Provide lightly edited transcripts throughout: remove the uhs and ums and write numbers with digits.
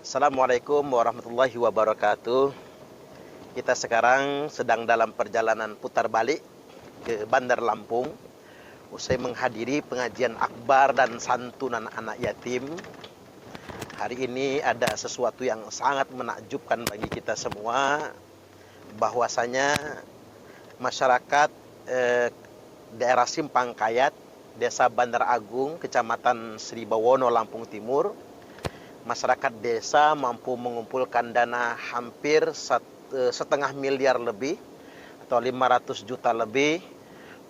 Assalamualaikum warahmatullahi wabarakatuh. Kita sekarang sedang dalam perjalanan putar balik ke Bandar Lampung. Usai menghadiri pengajian akbar dan santunan anak yatim. Hari ini ada sesuatu yang sangat menakjubkan bagi kita semua. Bahwasanya masyarakat daerah Simpang Kayat, Desa Bandar Agung, Kecamatan Sri Bawono, Lampung Timur, masyarakat desa mampu mengumpulkan dana hampir 1,5 miliar lebih atau 500 juta lebih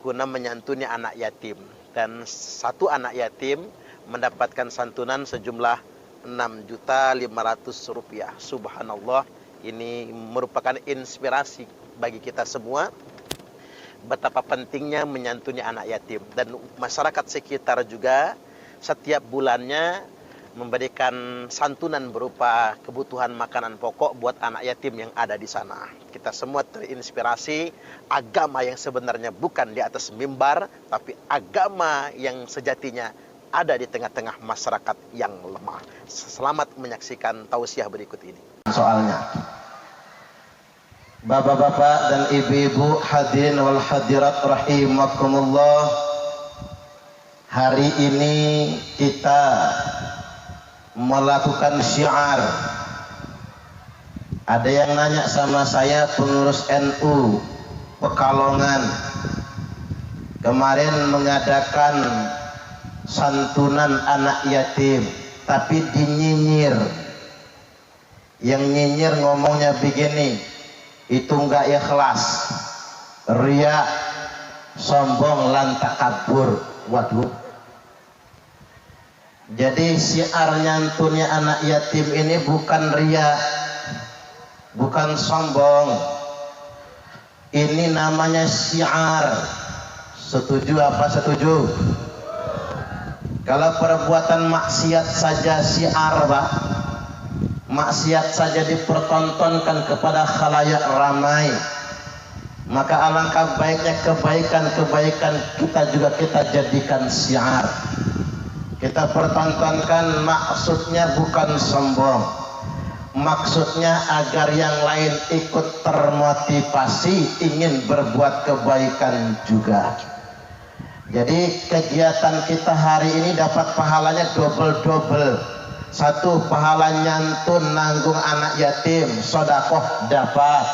guna menyantuni anak yatim, dan satu anak yatim mendapatkan santunan sejumlah 6.500.000 rupiah. Subhanallah, ini merupakan inspirasi bagi kita semua betapa pentingnya menyantuni anak yatim, dan masyarakat sekitar juga setiap bulannya memberikan santunan berupa kebutuhan makanan pokok buat anak yatim yang ada di sana. Kita semua terinspirasi agama yang sebenarnya bukan di atas mimbar, tapi agama yang sejatinya ada di tengah-tengah masyarakat yang lemah. Selamat menyaksikan tausiah berikut ini. Soalnya, bapak-bapak dan ibu-ibu hadirin wal hadirat rahimakumullah, hari ini kita melakukan syiar. Ada yang nanya sama saya, pengurus NU Pekalongan kemarin mengadakan santunan anak yatim, tapi dinyinyir. Yang nyinyir ngomongnya begini, itu enggak ikhlas, riya, sombong, lan takabur. Waduh. Jadi syiar nyantunnya anak yatim ini bukan riya, bukan sombong. Ini namanya syiar. Setuju apa setuju? Kalau perbuatan maksiat saja syiar, Pak, maksiat saja dipertontonkan kepada khalayak ramai, maka alangkah baiknya kebaikan-kebaikan kita jadikan syiar. Kita pertontonkan, maksudnya bukan sombong, maksudnya agar yang lain ikut termotivasi ingin berbuat kebaikan juga. Jadi kegiatan kita hari ini dapat pahalanya double. Satu, pahala nyantun nanggung anak yatim, sodakoh dapat.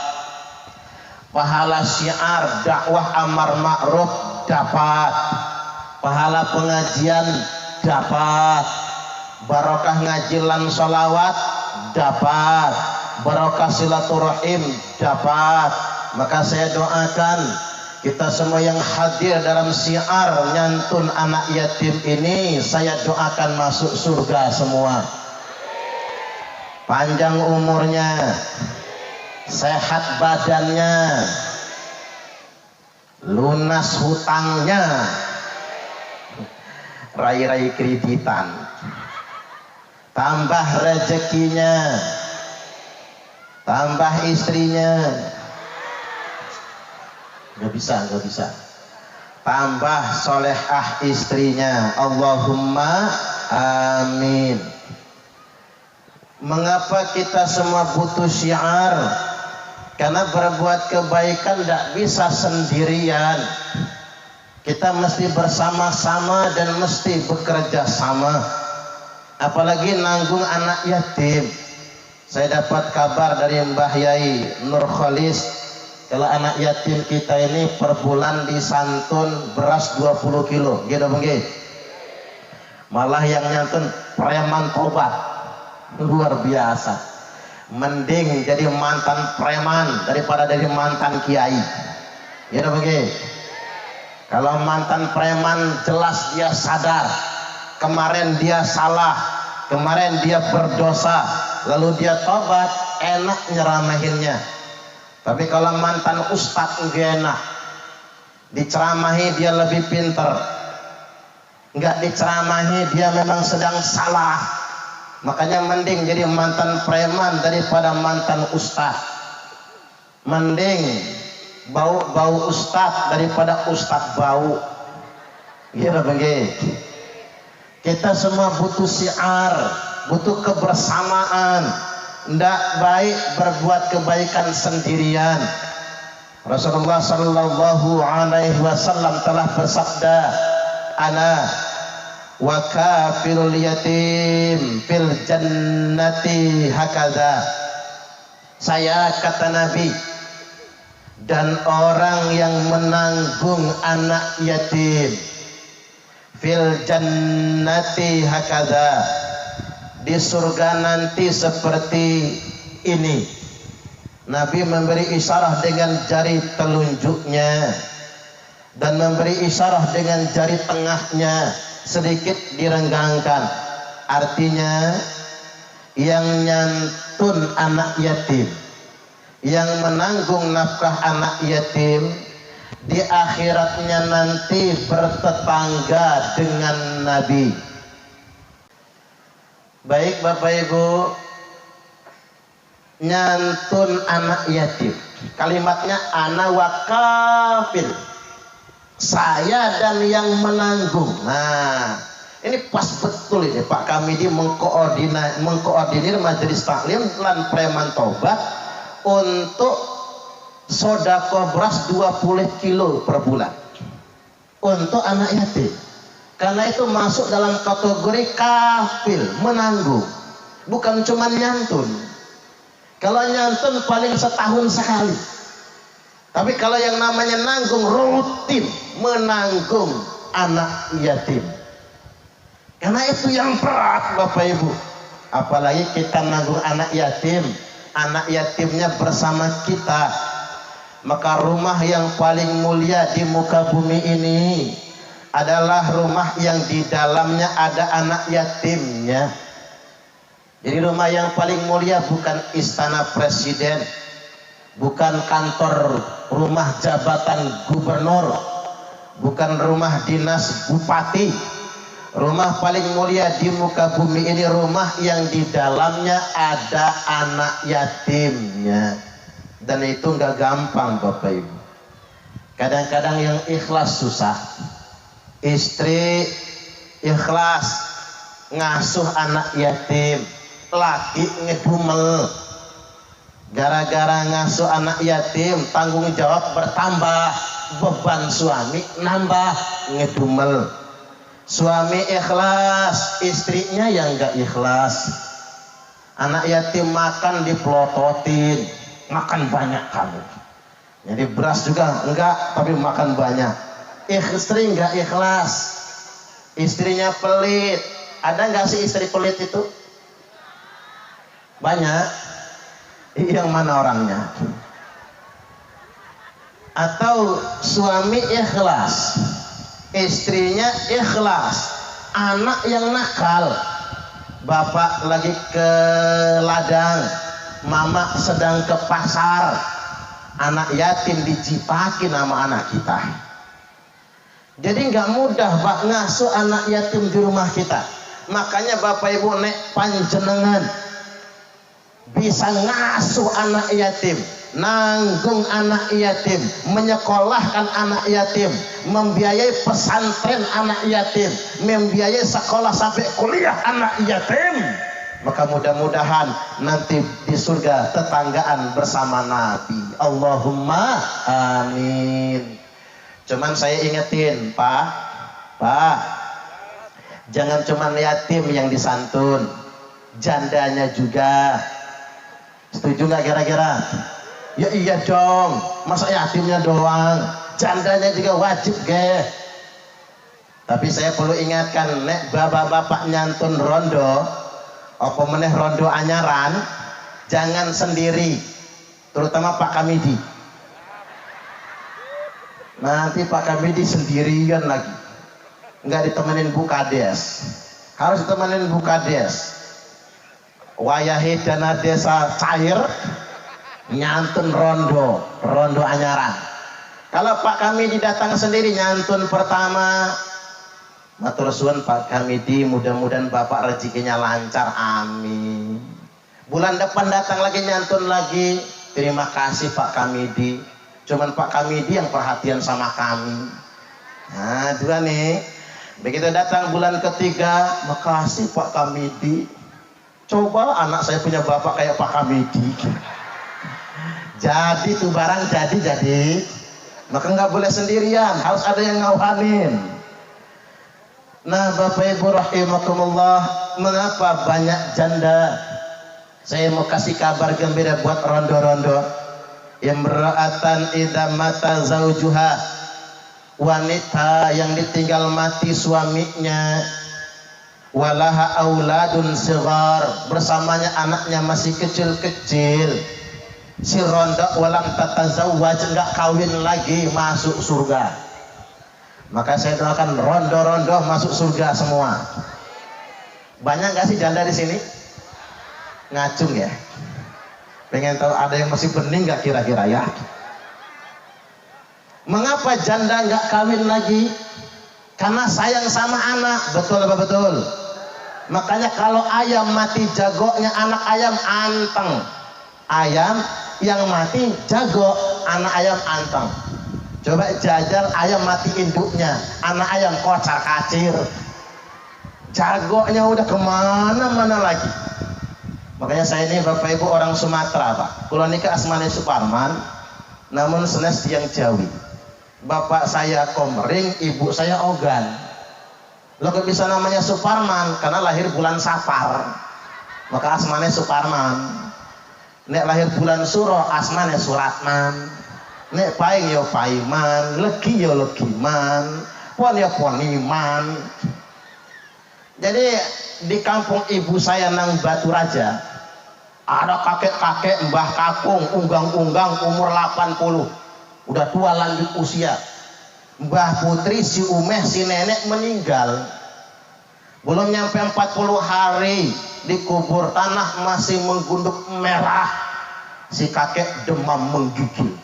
Pahala syiar dakwah amar ma'ruf dapat. Pahala pengajian dapat. Barokah ngajilan sholawat dapat. Barokah silaturahim dapat. Maka saya doakan kita semua yang hadir dalam syiar nyantun anak yatim ini, saya doakan masuk surga semua. Panjang umurnya, sehat badannya, lunas hutangnya, rai-rai kreditan, tambah rezekinya, tambah istrinya, nggak bisa, tambah solehah istrinya, Allahumma amin. Mengapa kita semua butuh syiar? Karena berbuat kebaikan tidak bisa sendirian. Kita mesti bersama-sama dan mesti bekerja sama. Apalagi nanggung anak yatim. Saya dapat kabar dari Mbah Yai Nur Khalis, kalau anak yatim kita ini per bulan disantun beras 20 kilo, gitu bang. Malah yang nyantun preman tobat, luar biasa. Mending jadi mantan preman daripada jadi mantan kiai, gitu bang. Kalau mantan preman jelas dia sadar kemarin dia salah, kemarin dia berdosa, lalu dia tobat, enak nyeramahinnya. Tapi kalau mantan ustadz enggak enak, diceramahi dia lebih pinter, enggak diceramahi dia memang sedang salah. Makanya mending jadi mantan preman daripada mantan ustadz. Mending bau ustadz daripada ustadz bau. Gitu begitu. Kita semua butuh syiar, butuh kebersamaan. Tidak baik berbuat kebaikan sendirian. Rasulullah sallallahu alaihi wasallam telah bersabda, ana wa kafilul yatim fil jannati hakadha. Saya, kata Nabi, dan orang yang menanggung anak yatim fil jannati hakadha, di surga nanti seperti ini. Nabi memberi isyarat dengan jari telunjuknya dan memberi isyarat dengan jari tengahnya, sedikit direnggangkan. Artinya yang nyantun anak yatim, yang menanggung nafkah anak yatim, di akhiratnya nanti bertetangga dengan Nabi. Baik Bapak Ibu, nyantun anak yatim, kalimatnya ana wakafil, saya dan yang menanggung. Nah, ini pas betul ini Pak Kamidi mengkoordinir majelis taklim lan preman tobat untuk sodako beras 20 kilo per bulan untuk anak yatim. Karena itu masuk dalam kategori kafil, menanggung, bukan cuma nyantun. Kalau nyantun paling setahun sekali, tapi kalau yang namanya nanggung, rutin menanggung anak yatim. Karena itu yang berat Bapak Ibu. Apalagi kita nanggung anak yatimnya bersama kita. Maka rumah yang paling mulia di muka bumi ini adalah rumah yang di dalamnya ada anak yatimnya. Jadi rumah yang paling mulia bukan istana presiden, bukan kantor rumah jabatan gubernur, bukan rumah dinas bupati. Rumah paling mulia di muka bumi ini rumah yang di dalamnya ada anak yatimnya. Dan itu nggak gampang Bapak Ibu. Kadang-kadang yang ikhlas susah. Istri ikhlas ngasuh anak yatim, laki ngedumel. Gara-gara ngasuh anak yatim, tanggung jawab bertambah, beban suami nambah, ngedumel. Suami ikhlas, istrinya yang enggak ikhlas. Anak yatim makan dipelototin, makan banyak kamu. Jadi beras juga enggak, tapi makan banyak. Istri enggak ikhlas, istrinya pelit. Ada enggak sih istri pelit itu? Banyak. Yang mana orangnya? Atau suami ikhlas, istrinya ikhlas, anak yang nakal. Bapak lagi ke ladang, mama sedang ke pasar, anak yatim dijipakin sama anak kita. Jadi nggak mudah Pak ngasuh anak yatim di rumah kita. Makanya Bapak Ibu nek panjenengan bisa ngasuh anak yatim, nanggung anak yatim, menyekolahkan anak yatim, membiayai pesantren anak yatim, membiayai sekolah sampai kuliah anak yatim, maka mudah-mudahan nanti di surga tetanggaan bersama Nabi. Allahumma amin. Cuman saya ingetin Pak, jangan cuman yatim yang disantun, jandanya juga. Setuju nggak kira-kira? Ya iya dong, masa yatimnya doang, jandanya juga wajib ge. Tapi saya perlu ingatkan, nek bapak-bapak nyantun rondo, apa meneh rondo anyaran, jangan sendiri, terutama Pak Kamidi. Nanti Pak Kamidi sendirian lagi, nggak ditemenin Bu Kades, harus ditemenin Bu Kades. Wayahe dana desa cair, nyantun rondo anyaran. Kalau Pak Kamidi datang sendiri nyantun pertama, matur suwun Pak Kamidi, mudah-mudahan Bapak rezekinya lancar, amin. Bulan depan datang lagi nyantun lagi, terima kasih Pak Kamidi. Cuman Pak Kamidi yang perhatian sama kami. Nah, dua nih. Begitu datang bulan ketiga, makasih Pak Kamidi. Coba anak saya punya bapak kayak Pak Kamidi. Jadi tuh barang jadi. Maka nggak boleh sendirian, harus ada yang ngawanin. Nah, Bapak Ibu rahimakumullah, mengapa banyak janda? Saya mau kasih kabar gembira buat rondo-rondo. Imra'atan idza mata zaujuha, wanita yang ditinggal mati suaminya, walaha auladun sighar, bersamanya anaknya masih kecil-kecil. Si rondo walam tatazawwaj, enggak kawin lagi, masuk surga. Maka saya doakan rondo-rondo masuk surga semua. Banyak nggak sih janda di sini? Ngacung ya. Pengen tahu ada yang masih bening nggak kira-kira ya? Mengapa janda nggak kawin lagi? Karena sayang sama anak. Betul apa betul? Makanya kalau ayam mati jagonya anak ayam anteng. Ayam yang mati jago, anak ayam anteng. Coba jajal ayam mati induknya, anak ayam kocar kacir. Jagonya udah kemana-mana lagi. Makanya saya ini Bapak Ibu orang Sumatera Pak. Kulo nikah asmane Suparman, namun senes tiang Jawi. Bapak saya Komering, ibu saya Ogan. Lo kok bisa namanya Suparman? Karena lahir bulan Safar, maka asmane Suparman. Nek lahir bulan Suro, asmane Suratman. Nek paing yo paiman, legi yo legiman, pon yo poniman. Jadi di kampung ibu saya nang Batu Raja, ada kakek-kakek Mbah Kakung, unggang-unggang umur 80. Udah tua lanjut usia. Mbah Putri, si Umeh, si nenek meninggal. Belum nyampe 40 hari dikubur, tanah masih menggunduk merah. Si kakek demam menggigil.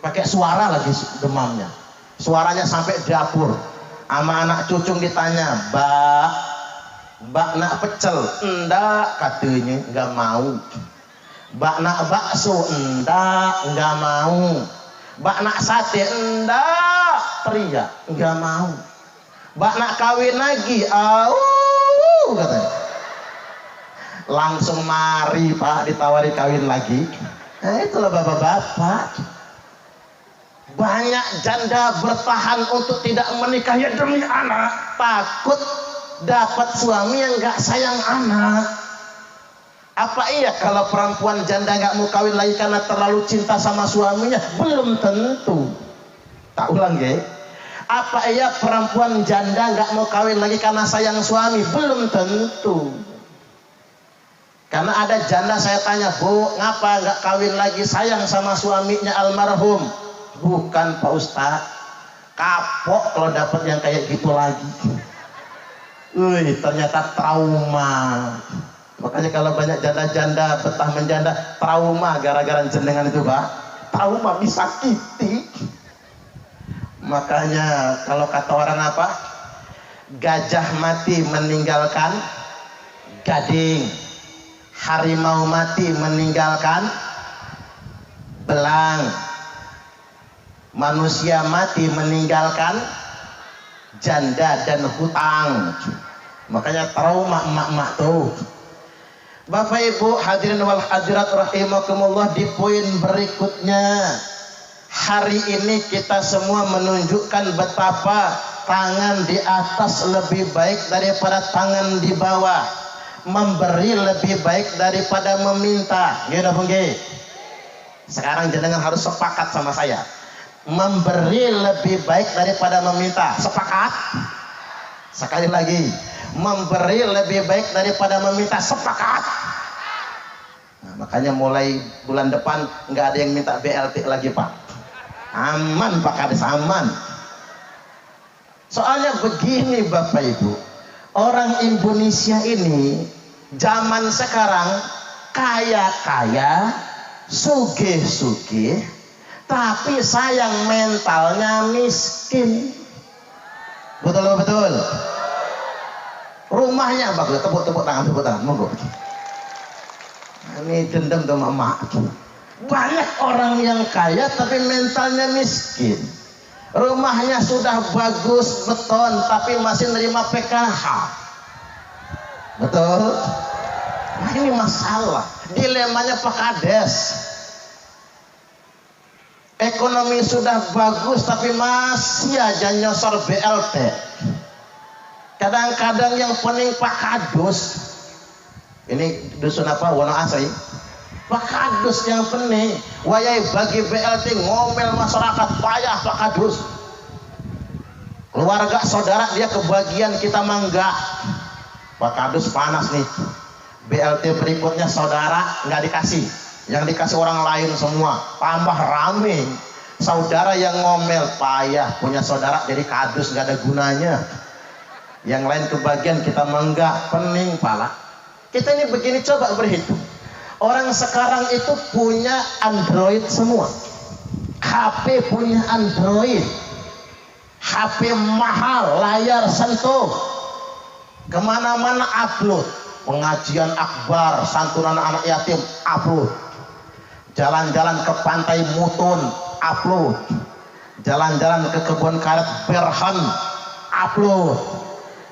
Pakai suara lagi demamnya. Suaranya sampai dapur. Sama anak cucung ditanya, Mbak nak pecel? Enggak, katanya, enggak mau. Mbak nak bakso? Enggak mau. Mbak nak sate? Enggak, teriak, enggak mau. Mbak nak kawin lagi? Katanya. Langsung mari Pak, ditawari kawin lagi. Nah, itulah bapak-bapak. Banyak janda bertahan untuk tidak menikah ya demi anak, takut dapat suami yang gak sayang anak. Apa iya kalau perempuan janda gak mau kawin lagi karena terlalu cinta sama suaminya? Belum tentu. Tak ulang ya. Apa iya perempuan janda gak mau kawin lagi karena sayang suami? Belum tentu. Karena ada janda saya tanya, Bu, ngapa gak kawin lagi, sayang sama suaminya almarhum? Bukan Pak Ustaz, kapok kalau dapat yang kayak gitu lagi. Ternyata trauma. Makanya kalau banyak janda-janda betah menjanda, trauma gara-gara jenengan itu Pak. Trauma bisa disakiti. Makanya kalau kata orang apa? Gajah mati meninggalkan gading, harimau mati meninggalkan belang, manusia mati meninggalkan janda dan hutang. Makanya trauma emak-emak tuh. Bapak Ibu hadirin wal hadirat rahimakumullah, di poin berikutnya, hari ini kita semua menunjukkan betapa tangan di atas lebih baik daripada tangan di bawah. Memberi lebih baik daripada meminta. Gila pengge. Sekarang jenengan harus sepakat sama saya. Memberi lebih baik daripada meminta. Sepakat? Sekali lagi, memberi lebih baik daripada meminta. Sepakat? Nah, makanya mulai bulan depan nggak ada yang minta BLT lagi Pak. Aman Pak Kades, aman. Soalnya begini Bapak Ibu, orang Indonesia ini zaman sekarang kaya-kaya, sugih-sugih, tapi sayang mentalnya miskin. Betul betul. Rumahnya bagus, tepuk tangan, monggo. Ini dendam tuh mama. Banyak orang yang kaya tapi mentalnya miskin. Rumahnya sudah bagus beton tapi masih nerima PKH. Betul? Nah ini masalah, dilemanya Pak Kades. Ekonomi sudah bagus tapi masih aja nyosor BLT. Kadang-kadang yang pening Pak Kadus, ini dusun apa? Wono Asri. Pak Kadus yang pening, wayai bagi BLT ngomel masyarakat payah Pak Kadus. Keluarga saudara dia kebagian, kita mangga. Pak Kadus panas nih. BLT berikutnya saudara nggak dikasih, yang dikasih orang lain semua. Tambah rame. Saudara yang ngomel payah, punya saudara jadi Kadus nggak ada gunanya. Yang lain kebagian, kita mangga, pening pala. Kita ini begini, coba berhitung. Orang sekarang itu punya Android semua. HP punya Android. HP mahal, layar sentuh. Kemana-mana upload. Pengajian akbar, santunan anak yatim, upload. Jalan-jalan ke pantai Mutun, upload. Jalan-jalan ke kebun karet Berhan, upload.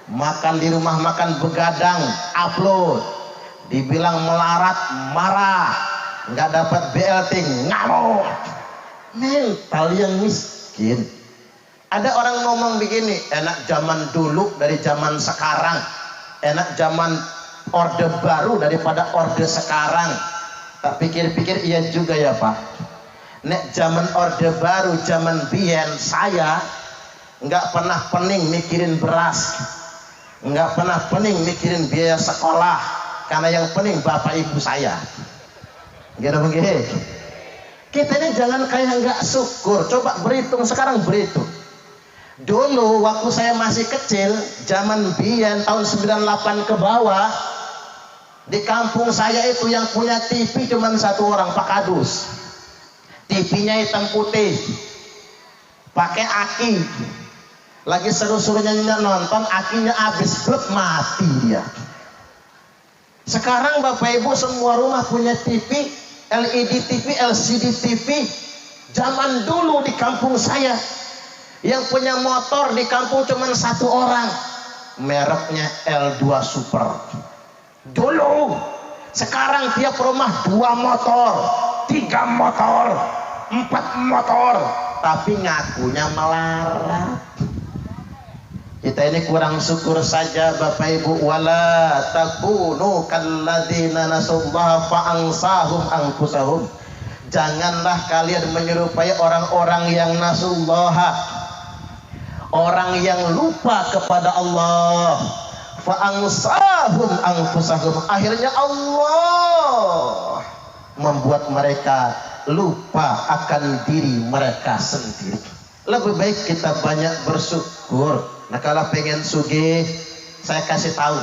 Makan di rumah makan begadang, upload. Dibilang melarat, marah. Nggak dapat BLT, ngamuk. Mental yang miskin. Ada orang ngomong begini, enak zaman dulu dari zaman sekarang, enak zaman orde baru daripada orde sekarang. Tak pikir-pikir iya juga ya Pak. Nek zaman orde baru, zaman biyen, saya nggak pernah pening mikirin beras, nggak pernah pening mikirin biaya sekolah, karena yang pening bapak ibu saya. Gitu begini. Kita ini jangan kayak nggak syukur. Coba berhitung sekarang, berhitung. Dulu waktu saya masih kecil, zaman biyen tahun 98 ke bawah, di kampung saya itu yang punya TV cuma satu orang, Pak Kadus. TV-nya hitam putih, pakai aki. Lagi seru-serunya nonton, akinya habis, blek, mati dia. Sekarang Bapak Ibu semua rumah punya TV, LED TV, LCD TV. Zaman dulu di kampung saya, yang punya motor di kampung cuma satu orang, mereknya L2 Super. Dulu. Sekarang tiap rumah 2 motor, 3 motor, 4 motor, tapi ngakunya melarat. Kita ini kurang syukur saja Bapak Ibu. Wala takunu kalladzina nasullaha fa'ansahum anfusahum. Janganlah kalian menyerupai orang-orang yang nasullaha, orang yang lupa kepada Allah. Fa'ansahum anfusahum. Akhirnya Allah membuat mereka lupa akan diri mereka sendiri. Lebih baik kita banyak bersyukur. Nah kalau pengen sugih, saya kasih tahu,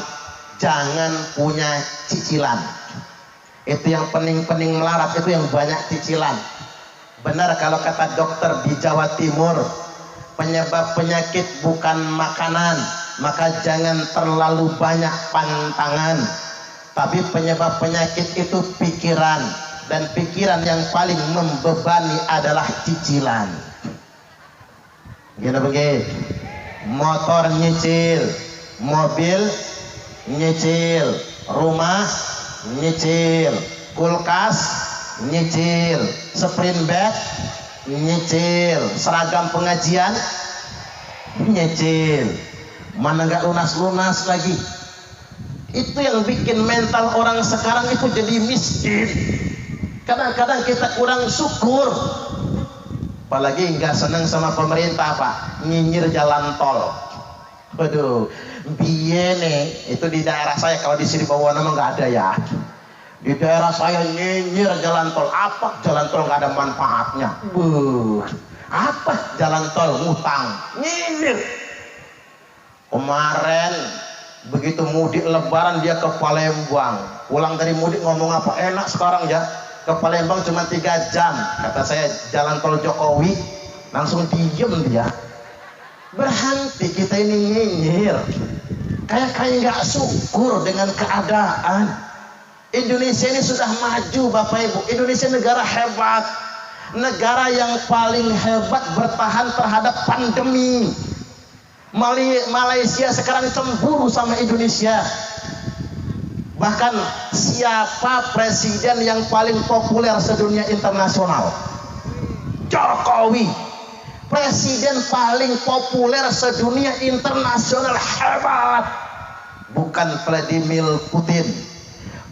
jangan punya cicilan. Itu yang pening-pening melarat, itu yang banyak cicilan. Benar kalau kata dokter di Jawa Timur, penyebab penyakit bukan makanan, maka jangan terlalu banyak pantangan. Tapi penyebab penyakit itu pikiran, dan pikiran yang paling membebani adalah cicilan. Gini begitu. Motor nyicil, mobil nyicil, rumah nyicil, kulkas nyicil, sprint bag nyicil, seragam pengajian nyicil. Mana nggak lunas-lunas lagi. Itu yang bikin mental orang sekarang itu jadi miskin. Kadang-kadang kita kurang syukur. Apalagi nggak senang sama pemerintah Pak, nyinyir jalan tol. Waduh, biene itu di daerah saya, kalau di sini bawah nama nggak ada ya. Di daerah saya nyinyir jalan tol. Apa jalan tol nggak ada manfaatnya? Apa jalan tol ngutang? Nyinyir. Kemarin begitu mudik Lebaran dia ke Palembang. Pulang dari mudik ngomong apa enak sekarang ya. Ke Palembang cuma 3 jam. Kata saya jalan tol Jokowi, langsung diem dia. Berhenti kita ini nyinyir. Kayak nggak syukur dengan keadaan. Indonesia ini sudah maju Bapak Ibu. Indonesia negara hebat. Negara yang paling hebat bertahan terhadap pandemi. Malaysia sekarang cemburu sama Indonesia. Bahkan siapa presiden yang paling populer sedunia internasional? Jokowi. Presiden paling populer sedunia internasional, hebat. Bukan Vladimir Putin,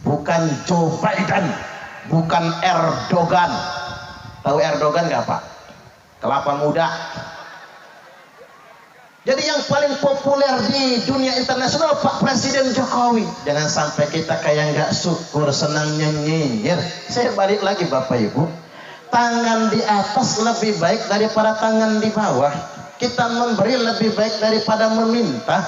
bukan Joe Biden, bukan Erdogan. Tahu Erdogan nggak Pak? Kelapa muda. Jadi yang paling populer di dunia internasional Pak Presiden Jokowi. Jangan sampai kita kayak nggak syukur, senangnya nyinyir. Saya balik lagi Bapak Ibu. Tangan di atas lebih baik daripada tangan di bawah. Kita memberi lebih baik daripada meminta.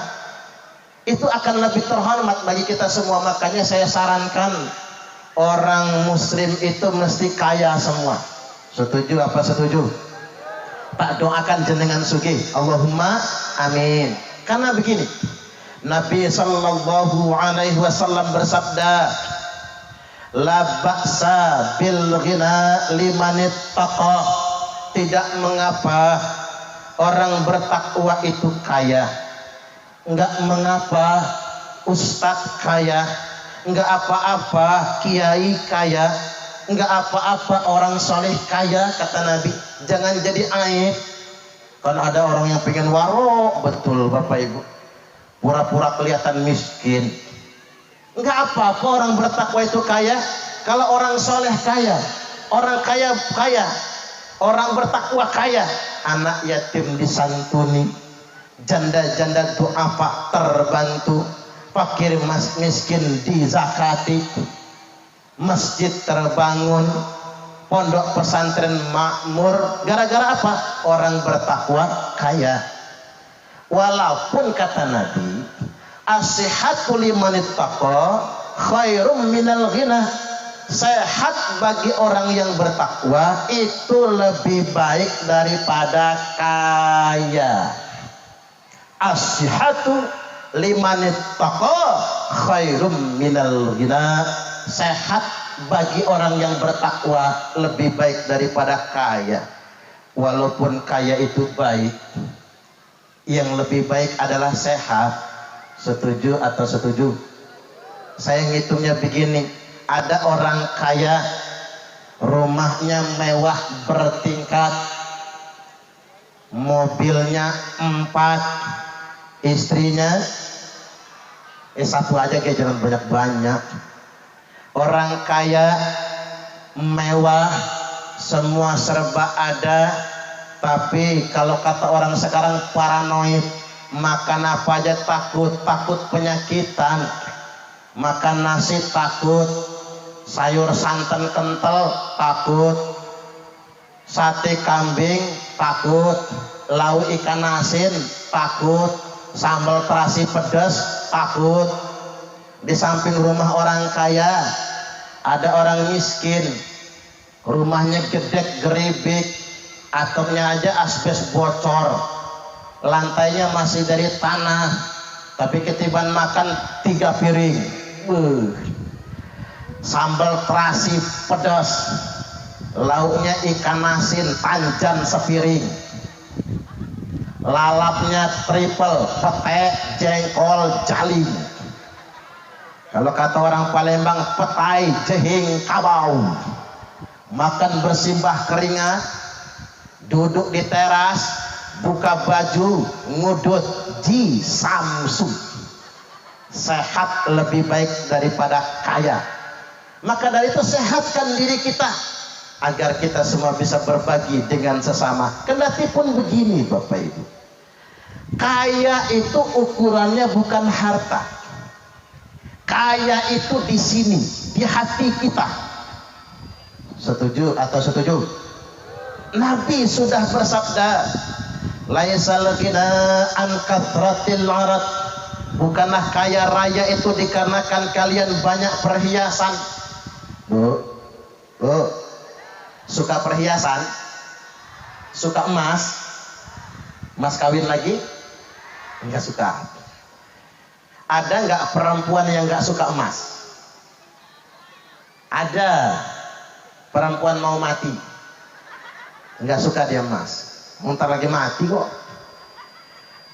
Itu akan lebih terhormat bagi kita semua. Makanya saya sarankan orang muslim itu mesti kaya semua. Setuju apa setuju? Tak doakan jenengan sugih. Allahumma amin. Karena begini, Nabi sallallahu alaihi wasallam bersabda, la ba'sa bil ghina liman ittaqa. Tidak mengapa orang bertakwa itu kaya. Enggak mengapa ustadz kaya, enggak apa-apa kiai kaya, enggak apa-apa orang soleh kaya, kata Nabi. Jangan jadi aib. Kan ada orang yang pengen warok, betul Bapak Ibu, pura-pura kelihatan miskin. Enggak apa-apa orang bertakwa itu kaya. Kalau orang soleh kaya, orang kaya kaya, orang bertakwa kaya, anak yatim disantuni, janda-janda duafa terbantu, fakir miskin dizakati, masjid terbangun, pondok pesantren makmur. Gara-gara apa? Orang bertakwa kaya. Walaupun kata Nabi, as-sihhatu liman ittaqa khairum minal ghina. Sehat bagi orang yang bertakwa itu lebih baik daripada kaya. As-sihhatu liman ittaqa khairum minal ghina. Sehat bagi orang yang bertakwa lebih baik daripada kaya. Walaupun kaya itu baik, yang lebih baik adalah sehat. Setuju atau setuju? Saya ngitungnya begini, ada orang kaya, rumahnya mewah bertingkat, mobilnya 4, istrinya satu aja, kayak jangan banyak-banyak. Orang kaya mewah, semua serba ada, tapi kalau kata orang sekarang paranoid, makan apa aja takut penyakitan, makan nasi takut, sayur santan kental takut, sate kambing takut, lauk ikan asin takut, sambal terasi pedas takut. Di samping rumah orang kaya ada orang miskin, rumahnya gedek geribik, atapnya aja asbes bocor, lantainya masih dari tanah, tapi ketiban makan 3 piring. Sambal terasi pedas, lauknya ikan asin panjang sepiring, lalapnya triple, pete, jengkol, jalim. Kalau kata orang Palembang, petai, jehing, kabau. Makan bersimbah keringat, duduk di teras, buka baju, ngudut di Samsung. Sehat lebih baik daripada kaya. Maka dari itu sehatkan diri kita agar kita semua bisa berbagi dengan sesama. Kendati pun begini Bapak Ibu, kaya itu ukurannya bukan harta. Kaya itu di sini, di hati kita. Setuju atau setuju? Nabi sudah bersabda, laisal ghina an kathratil arad. Bukanlah kaya raya itu dikarenakan kalian banyak perhiasan. Bu, suka perhiasan, suka emas, emas kawin lagi? Enggak suka. Ada nggak perempuan yang nggak suka emas? Ada. Perempuan mau mati, nggak suka dia emas. Bentar lagi mati kok.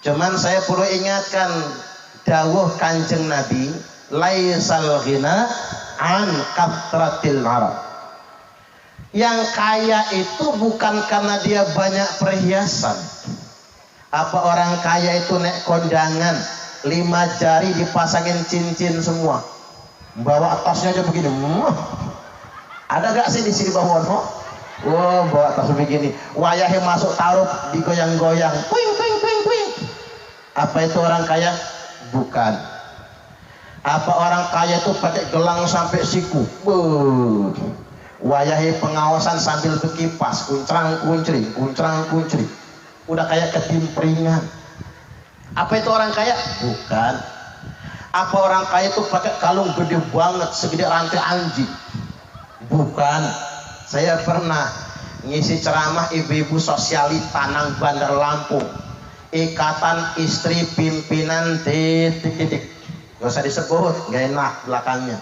Cuman saya perlu ingatkan dawuh Kanjeng Nabi, laisal ghina an kathratil arab. Yang kaya itu bukan karena dia banyak perhiasan. Apa orang kaya itu naik kondangan 5 jari dipasangin cincin semua, bawa tasnya aja begini. Ada gak sih di sini bawah? Oh, bawa tas begini, wayahnya masuk taruh digoyang-goyang, puing puing puing puing. Apa itu orang kaya? Bukan. Apa orang kaya itu pakai gelang sampai siku, wayahnya pengawasan sambil berkipas, kuncrang kuncring, kuncrang kuncring, udah kayak ketimpringan. Apa itu orang kaya? Bukan. Apa orang kaya itu pakai kalung gede banget segede rantai anjing? Bukan. Saya pernah ngisi ceramah ibu-ibu sosialis Tanang Bandar Lampung, Ikatan Istri Pimpinan titik-titik. Gak usah disebut, gak enak belakangnya.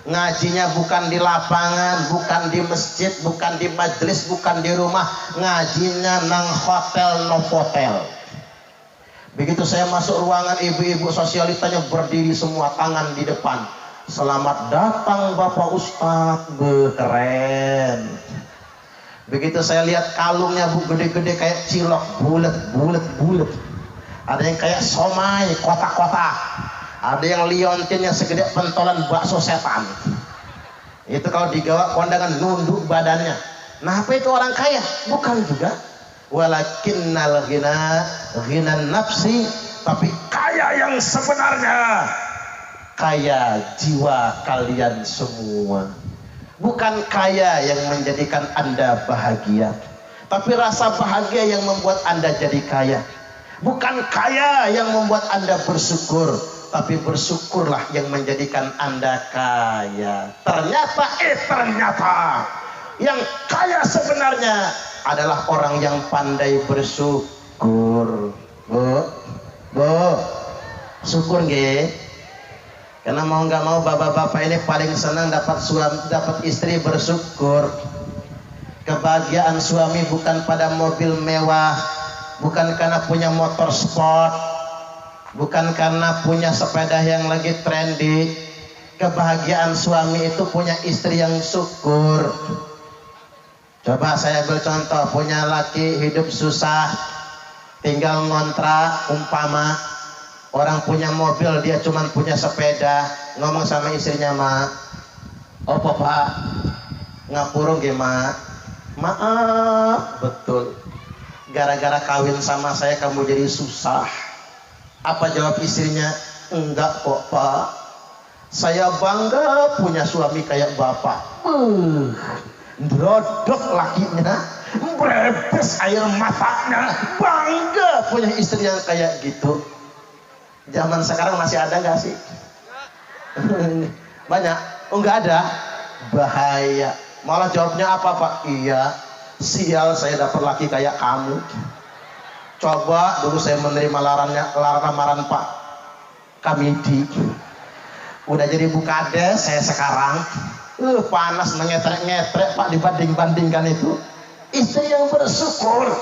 Ngajinya bukan di lapangan, bukan di masjid, bukan di majelis, bukan di rumah. Ngajinya nang hotel novotel. Begitu saya masuk ruangan, ibu-ibu sosialitanya berdiri semua, tangan di depan. Selamat datang Bapak Ustadz, keren. Begitu saya lihat kalungnya bu, gede-gede kayak cilok, bulet. Ada yang kayak somai, kotak-kotak. Ada yang liontinnya segede pentolan bakso setan. Itu kalau digawa kondangan nunduk badannya. Nah, apa itu orang kaya? Bukan juga. Walakinnal ghina nafsi, tapi kaya yang sebenarnya kaya jiwa kalian semua. Bukan kaya yang menjadikan Anda bahagia, tapi rasa bahagia yang membuat Anda jadi kaya. Bukan kaya yang membuat Anda bersyukur, tapi bersyukurlah yang menjadikan Anda kaya. Ternyata yang kaya sebenarnya adalah orang yang pandai bersyukur. Bu, syukur nggih. Karena mau nggak mau bapak-bapak ini paling senang dapat suami, dapat istri bersyukur. Kebahagiaan suami bukan pada mobil mewah, bukan karena punya motor sport, bukan karena punya sepeda yang lagi trendy. Kebahagiaan suami itu punya istri yang syukur. Coba saya ambil contoh, punya laki hidup susah, tinggal ngontrak, umpama orang punya mobil, dia cuma punya sepeda, ngomong sama istrinya, "Mak, opo pak, ngapurung ge mak, maaf betul, gara-gara kawin sama saya kamu jadi susah." Apa jawab istrinya? "Enggak kok pak, saya bangga punya suami kayak bapak." Drodok lakinya, brebes air matanya, bangga punya istri yang kayak gitu. Zaman sekarang masih ada nggak sih? Banyak? Oh nggak ada? Bahaya. Malah jawabnya apa pak? "Iya, sial saya dapat laki kayak kamu." Coba dulu saya menerima lamaran Pak Kamidi, udah jadi bukades saya sekarang. Panas ngetrek-ngetrek pak, dibanding-bandingkan itu. Istri yang bersyukur.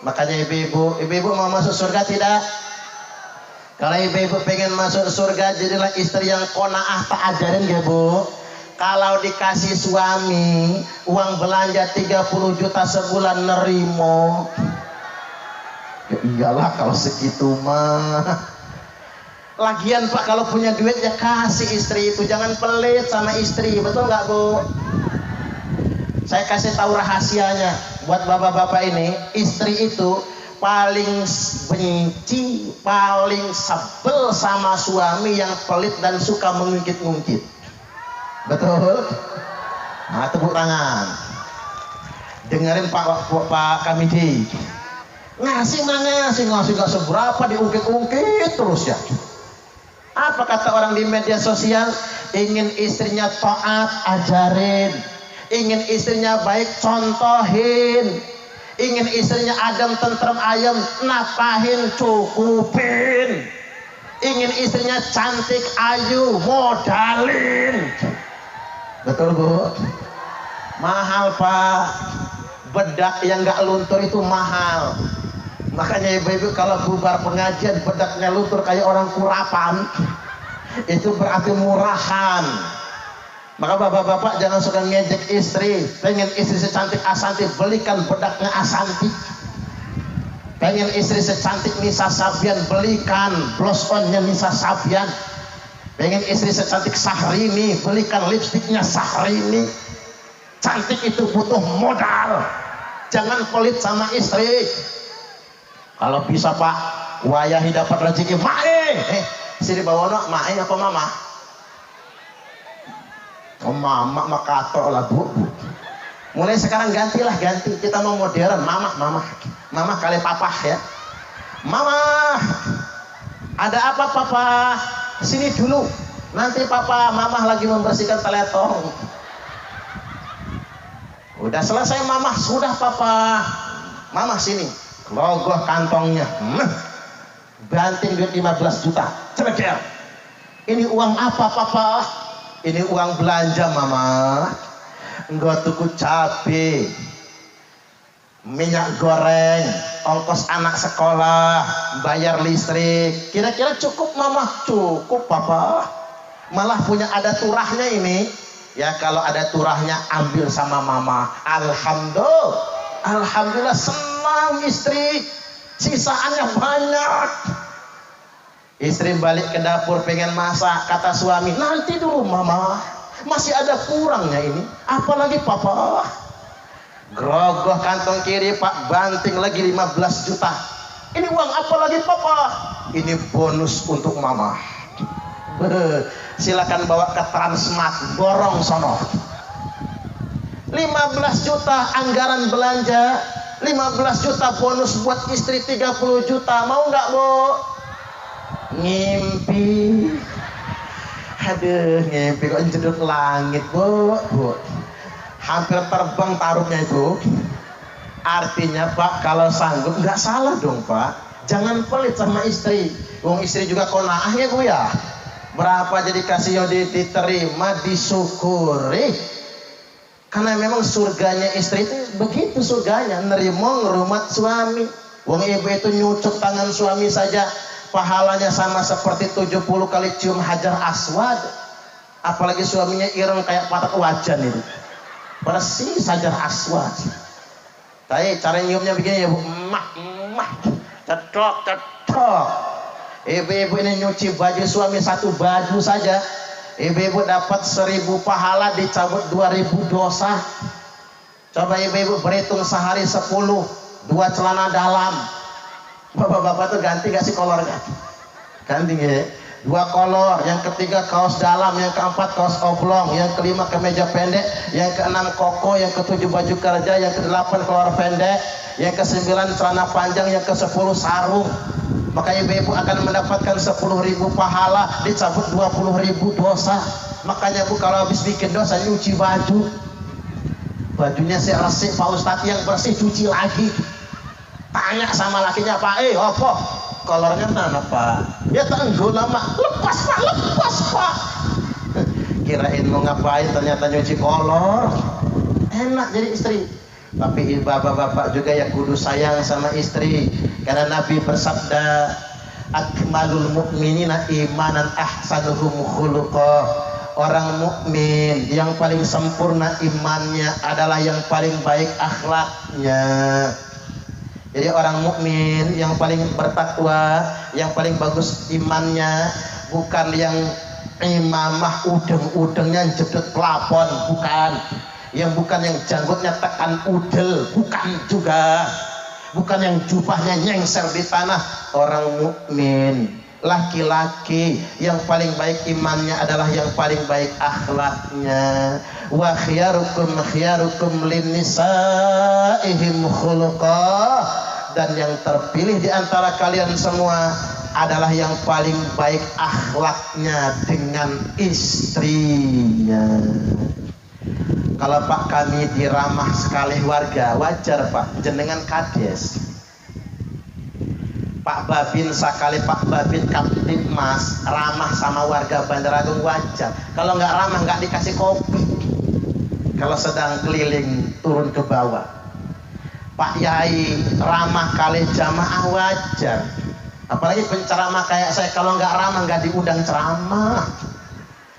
Makanya ibu-ibu mau masuk surga tidak? Kalau ibu-ibu pengen masuk surga, jadilah istri yang qanaah. Tak ajarin ya bu, kalau dikasih suami uang belanja 30 juta sebulan nerimo. Ya iyalah kalau segitu mah. Lagian pak, kalau punya duit ya kasih istri itu, jangan pelit sama istri, betul nggak bu? Saya kasih tahu rahasianya buat bapak-bapak ini. Istri itu paling benci, paling sebel sama suami yang pelit dan suka mengungkit-ungkit. Betul? Nah, tepuk tangan. Dengerin Pak Kamidi. Ngasih nggak seberapa, diungkit-ungkit terus ya. Apa kata orang di media sosial? Ingin istrinya taat, ajarin. Ingin istrinya baik, contohin. Ingin istrinya adem, tentrem, ayem, napahin, cukupin. Ingin istrinya cantik, ayu, modalin. Betul bu? Mahal pak. Bedak yang nggak luntur itu mahal. Makanya ibu-ibu kalau bubar pengajian bedaknya luntur kayak orang kurapan, Itu berarti murahan. Maka bapak-bapak jangan suka ngejek istri. Pengen istri secantik Asanti, belikan bedaknya Asanti. Pengen istri secantik Nisa Sabian, belikan blush onnya Nisa Sabian. Pengen istri secantik Syahrini, belikan lipstiknya Syahrini. Cantik itu butuh modal. Jangan pelit sama istri. Kalau bisa pak, wayahi dapat rezeki mae. Sini bawono mae apa mama? Oh mama mah kator lah bu. Mulai sekarang ganti. Kita mau modern. Mama kali papa ya. Mama, ada apa papa? Sini dulu. Nanti papa, mama lagi membersihkan teletong. Udah selesai mama, sudah papa. Mama sini. Logoh kantongnya. Banting duit 15 juta. Cedek. Ini uang apa papa? Ini uang belanja mama. Enggak tuku cabai, minyak goreng, ongkos anak sekolah, bayar listrik. Kira-kira cukup mama? Cukup papa. Malah punya ada turahnya ini. Ya kalau ada turahnya ambil sama mama. Alhamdulillah senang istri. Sisaannya banyak. Istri balik ke dapur pengen masak, kata suami, nanti dulu mama, masih ada kurangnya ini, apalagi papa. Grogoh kantong kiri pak, banting lagi 15 juta. Ini uang apa lagi papa? Ini bonus untuk mama. Silakan bawa ke Transmart, borong sono. 15 juta anggaran belanja, 15 juta bonus buat istri 30 juta. Mau nggak bu? Ngimpi. Aduh ngimpi kok jedut langit bu. Hampir terbang taruhnya itu. Artinya pak kalau sanggup nggak salah dong pak. Jangan pelit sama istri. Wong istri juga konaahnya bu ya. Berapa jadi kasih diterima, disyukuri. Karena memang surganya istri itu begitu surganya. Nerimo ngerumat suami. Wong ibu itu nyucuk tangan suami saja. Pahalanya sama seperti 70 kali cium hajar aswad. Apalagi suaminya ireng kayak patok wajan itu. Persis hajar aswad. Tapi cara nyiumnya begini ya bu. Cetok. Ibu-ibu ini nyuci baju suami satu baju saja. Ibu-ibu dapat 1000 pahala, dicabut 2000 dosa. Coba ibu-ibu berhitung sehari 10. 2 celana dalam. Bapak-bapak tuh ganti gak sih kolornya? Ganti ya. 2 kolor, yang ketiga kaos dalam, yang keempat kaos oblong, yang kelima kemeja pendek, yang keenam koko, yang ketujuh baju kerja, yang kedelapan kolor pendek, yang kesembilan celana panjang, yang ke-10 sarung. Maka ibu-ibu akan mendapatkan 10.000 pahala, dicabut 20.000 dosa. Makanya bu kalau habis bikin dosa nyuci baju, bajunya si resik Pak Ustadz yang bersih cuci lagi. Tanya sama lakinya pak, apa? Kolornya mana pak? Ya tenggul lama. Lepas pak. Kirain mau ngapain, ternyata nyuci kolor. Enak jadi istri. Tapi bapak-bapak juga ya kudu sayang sama istri. Karena Nabi bersabda, akmalul mu'minina imanan ahsanuhum khuluqah. Orang mukmin yang paling sempurna imannya adalah yang paling baik akhlaknya. Jadi orang mukmin yang paling bertakwa, yang paling bagus imannya, bukan yang imamah udeng-udengnya jedut plafon, bukan. Yang bukan yang janggutnya tekan udel, bukan juga. Bukan yang jubahnya nyengser di tanah. Orang mukmin, laki-laki yang paling baik imannya adalah yang paling baik akhlaknya. Wa khiyarukum linnisaihim khuluqah. Dan yang terpilih di antara kalian semua adalah yang paling baik akhlaknya dengan istrinya. Kalau pak kami diramah sekali warga, wajar pak, jenengan kades. Pak Babin sekali Pak Babin Kaptipmas ramah sama warga Bandar Agung, wajar. Kalau nggak ramah nggak dikasih kopi. Kalau sedang keliling turun ke bawah. Pak Yai ramah kali jamaah, wajar. Apalagi penceramah kayak saya, kalau nggak ramah nggak diundang ceramah.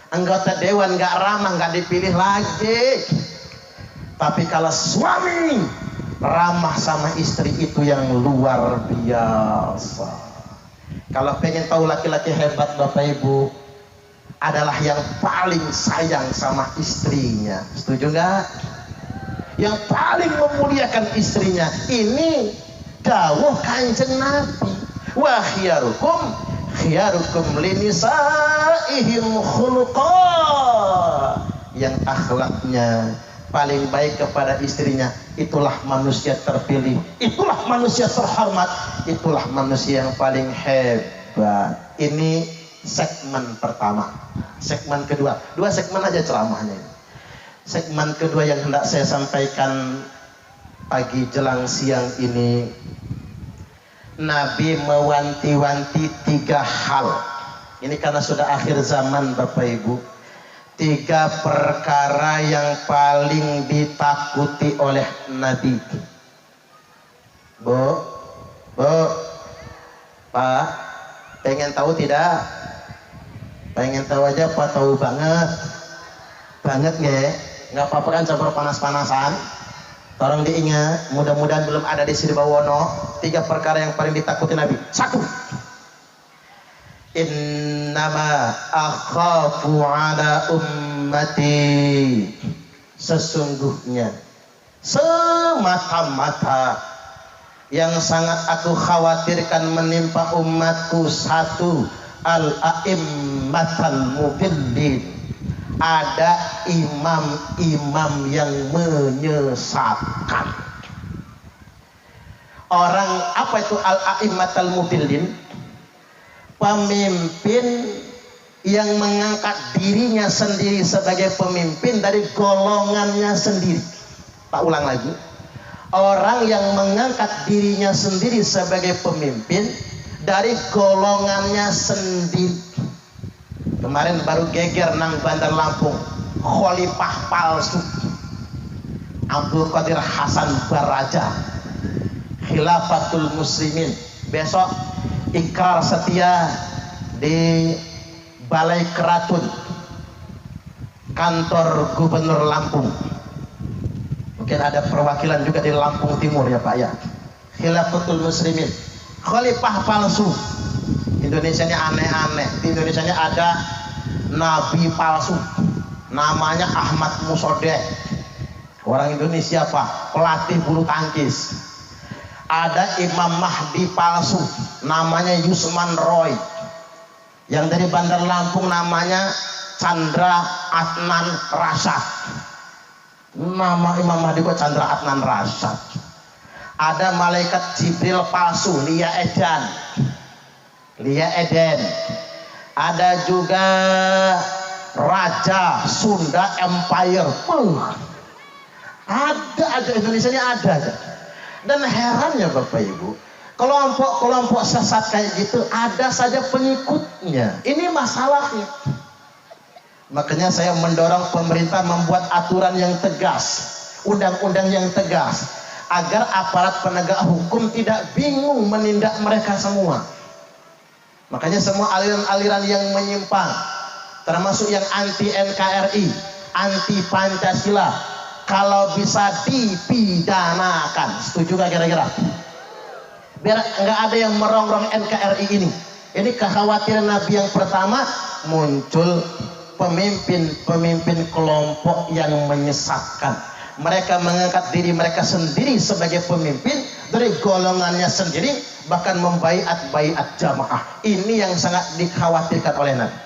Anggota dewan nggak ramah nggak dipilih lagi. Tapi kalau suami ramah sama istri itu yang luar biasa. Kalau pengen tahu laki-laki hebat Bapak Ibu, adalah yang paling sayang sama istrinya. Setuju nggak? Yang paling memuliakan istrinya. Ini dawuh Kanjeng Nabi. Wa khiyarukum linisaihim khuluqa. Yang akhlaknya paling baik kepada istrinya, itulah manusia terpilih, itulah manusia terhormat, itulah manusia yang paling hebat. Ini segmen pertama. Segmen kedua, 2 segmen aja ceramahnya. Segmen kedua yang hendak saya sampaikan pagi jelang siang ini, Nabi mewanti-wanti 3 hal. Ini karena sudah akhir zaman Bapak Ibu. 3 perkara yang paling ditakuti oleh Nabi. Bu, Pak, pengen tahu tidak? Pengen tahu aja Pak, tahu banget. Banget nggak apa-apa kan campur panas-panasan. Tolong diingat, mudah-mudahan belum ada di Sirbawono. 3 perkara yang paling ditakuti Nabi. 1. Innama akhafu ala ummati. Sesungguhnya, semata-mata yang sangat aku khawatirkan menimpa umatku, 1, al-a'immatal mudillin. Ada imam-imam yang menyesatkan. Orang apa itu al-a'immatal mudillin? Pemimpin yang mengangkat dirinya sendiri sebagai pemimpin dari golongannya sendiri. Tak ulang lagi. Orang yang mengangkat dirinya sendiri sebagai pemimpin dari golongannya sendiri. Kemarin baru geger nang Bandar Lampung, khalifah palsu Abdul Qadir Hasan Baraja, khilafatul muslimin. Besok ikrar setia di Balai Keratun, kantor Gubernur Lampung. Mungkin ada perwakilan juga di Lampung Timur ya Pak ya. Khilafatul muslimin, khalifah palsu. Indonesia ini aneh-aneh. Di Indonesia ini ada nabi palsu, namanya Ahmad Musodeh. Orang Indonesia Pak, pelatih bulu tangkis. Ada Imam Mahdi palsu, namanya Yusman Roy. Yang dari Bandar Lampung namanya Chandra Adnan Rashad. Nama Imam Mahdi kok Chandra Adnan Rashad. Ada malaikat Jibril palsu, Lia Eden. Ada juga Raja Sunda Empire. Ada Indonesia ini ada. Dan herannya Bapak Ibu, kelompok-kelompok sesat kayak gitu ada saja pengikutnya. Ini masalahnya. Makanya saya mendorong pemerintah membuat aturan yang tegas, undang-undang yang tegas, agar aparat penegak hukum tidak bingung menindak mereka semua. Makanya semua aliran-aliran yang menyimpang, termasuk yang anti NKRI, anti Pancasila, kalau bisa dipidanakan. Setuju gak kira-kira? Biar nggak ada yang merongrong NKRI ini. Ini kekhawatiran Nabi yang pertama, muncul pemimpin-pemimpin kelompok yang menyesatkan. Mereka mengangkat diri mereka sendiri sebagai pemimpin dari golongannya sendiri, bahkan membaiat jamaah. Ini yang sangat dikhawatirkan oleh Nabi.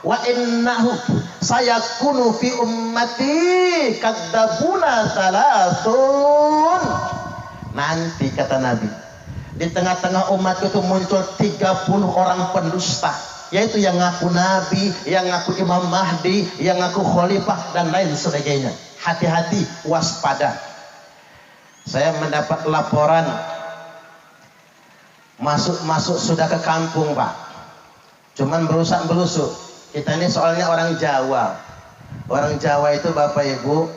Wa innahu sayakunu fi ummati kadzabuna salasun. Nanti kata Nabi, di tengah-tengah umat itu muncul 30 orang pendusta, yaitu yang ngaku Nabi, yang ngaku Imam Mahdi, yang ngaku Khalifah dan lain sebagainya. Hati-hati, waspada. Saya mendapat laporan masuk sudah ke kampung Pak, cuman berusak-berusuk. Kita ini soalnya orang Jawa. Orang Jawa itu Bapak Ibu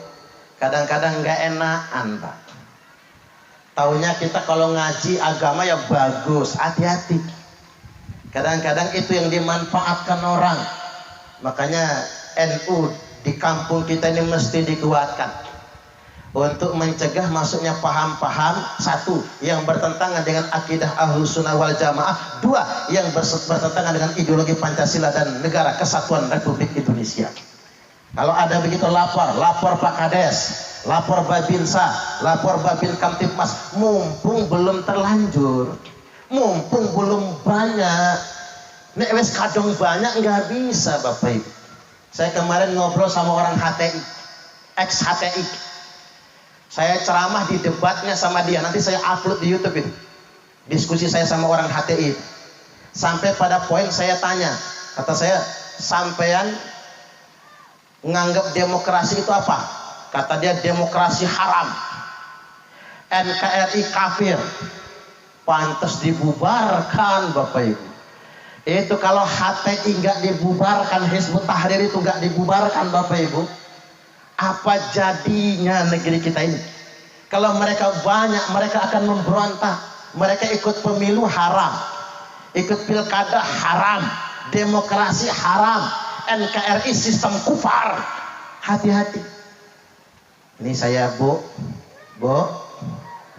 kadang-kadang nggak enakan Pak. Taunya kita kalau ngaji agama ya bagus, hati-hati. Kadang-kadang itu yang dimanfaatkan orang. Makanya NU di kampung kita ini mesti dikuatkan untuk mencegah masuknya paham-paham, satu, yang bertentangan dengan akidah Ahlus Sunnah wal Jamaah, dua, yang bertentangan dengan ideologi Pancasila dan Negara Kesatuan Republik Indonesia. Kalau ada begitu lapor Pak Kades, lapor Babinsa, lapor Babin Kamtipmas, mumpung belum terlanjur, mumpung belum banyak. Nek wes kadung banyak nggak bisa Bapak Ibu. Saya kemarin ngobrol sama orang HTI, ex HTI. Saya ceramah di debatnya sama dia, nanti saya upload di YouTube itu. Diskusi saya sama orang HTI. Sampai pada poin saya tanya, kata saya, sampean nganggap demokrasi itu apa? Kata dia, demokrasi haram. NKRI kafir. Pantas dibubarkan Bapak Ibu. Itu kalau HTI nggak dibubarkan, Hizbut Tahrir itu nggak dibubarkan Bapak Ibu, apa jadinya negeri kita ini? Kalau mereka banyak, mereka akan memberontak. Mereka ikut pemilu haram, ikut pilkada haram, demokrasi haram, NKRI sistem kufar. Hati-hati. Ini saya Bu,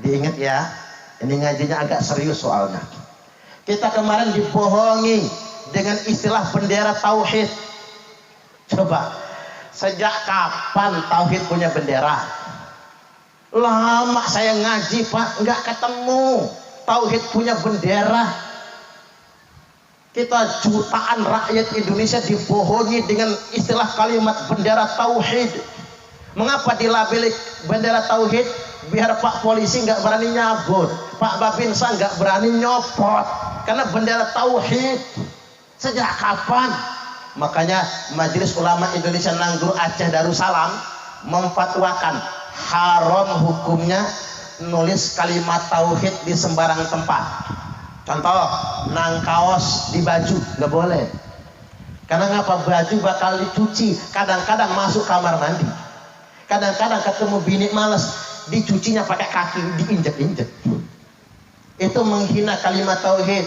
diingat ya, ini ngajinya agak serius soalnya. Kita kemarin dibohongi dengan istilah bendera tauhid. Coba, sejak kapan tauhid punya bendera? Lama saya ngaji Pak, nggak ketemu tauhid punya bendera. Kita jutaan rakyat Indonesia dibohongi dengan istilah kalimat bendera tauhid. Mengapa dilabeli bendera tauhid? Biar Pak polisi nggak berani nyabut, Pak Babinsa nggak berani nyopot, karena bendera tauhid. Sejak kapan? Makanya Majelis Ulama Indonesia Nanggur Aceh Darussalam memfatwakan haram hukumnya nulis kalimat tauhid di sembarang tempat. Contoh, nang kaos di baju nggak boleh. Karena ngapa? Baju bakal dicuci. Kadang-kadang masuk kamar mandi. Kadang-kadang ketemu bini males, dicucinya pakai kaki, diinjek-injek. Itu menghina kalimat tauhid.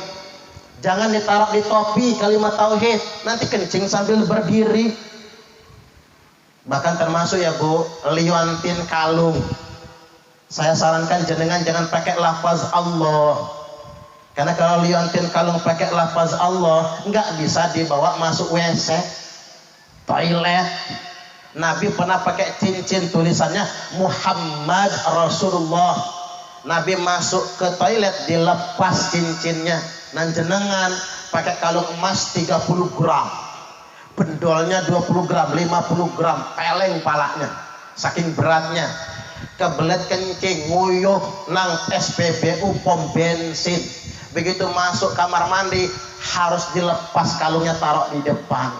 Jangan ditaruh di topi kalimat tauhid, nanti kencing sambil berdiri. Bahkan termasuk ya Bu, liontin kalung. Saya sarankan jenengan jangan pakai lafaz Allah. Karena kalau liontin kalung pakai lafaz Allah, nggak bisa dibawa masuk WC, toilet. Nabi pernah pakai cincin tulisannya Muhammad Rasulullah. Nabi masuk ke toilet dilepas cincinnya. Nan jenengan pakai kalung emas 30 gram, pendolnya 20 gram, 50 gram, peleng palanya, saking beratnya. Kebelet kencing, nguyuh nang SPBU pom bensin. Begitu masuk kamar mandi harus dilepas kalungnya, taruh di depan.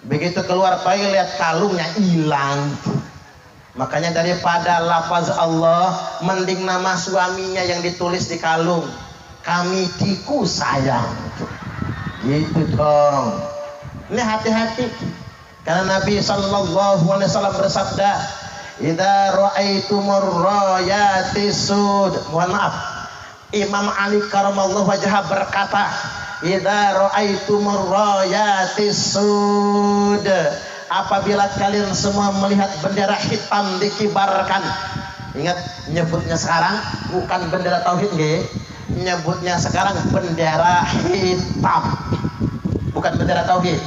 Begitu keluar toilet kalungnya hilang. Makanya daripada lafaz Allah, mending nama suaminya yang ditulis di kalung. Kami tiku sayang. Gitu dong. Ini hati-hati. Karena Nabi SAW bersabda, "Idza ra'aitumur rayati sud." Mohon maaf. Imam Ali karamallahu wajhah berkata, "Idza ra'aitumur rayati sud." Apabila kalian semua melihat bendera hitam dikibarkan. Ingat, nyebutnya sekarang bukan bendera tauhid nggih. Nyebutnya sekarang bendera hitam, bukan bendera tauhid.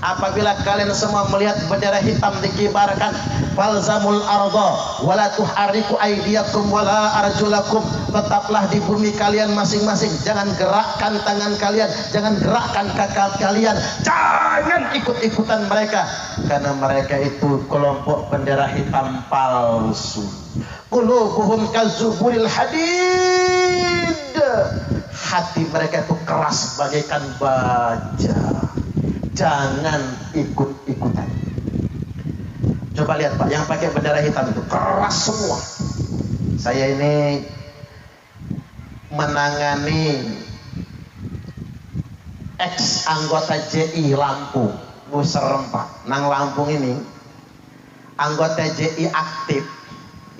Apabila kalian semua melihat bendera hitam dikibarkan, falzamul arda wala tuharriku aydiyakum wala arjulakum. Tetaplah di bumi kalian masing-masing, jangan gerakkan tangan kalian, jangan gerakkan kaki kalian, jangan ikut-ikutan mereka, karena mereka itu kelompok bendera hitam palsu. Qulubuhum kazuburil hadid. Hati mereka itu keras bagaikan baja. Jangan ikut-ikutan. Coba lihat Pak, yang pakai bendera hitam itu keras semua. Saya ini menangani ex anggota JI Lampung. Serem Pak, nang Lampung ini anggota JI aktif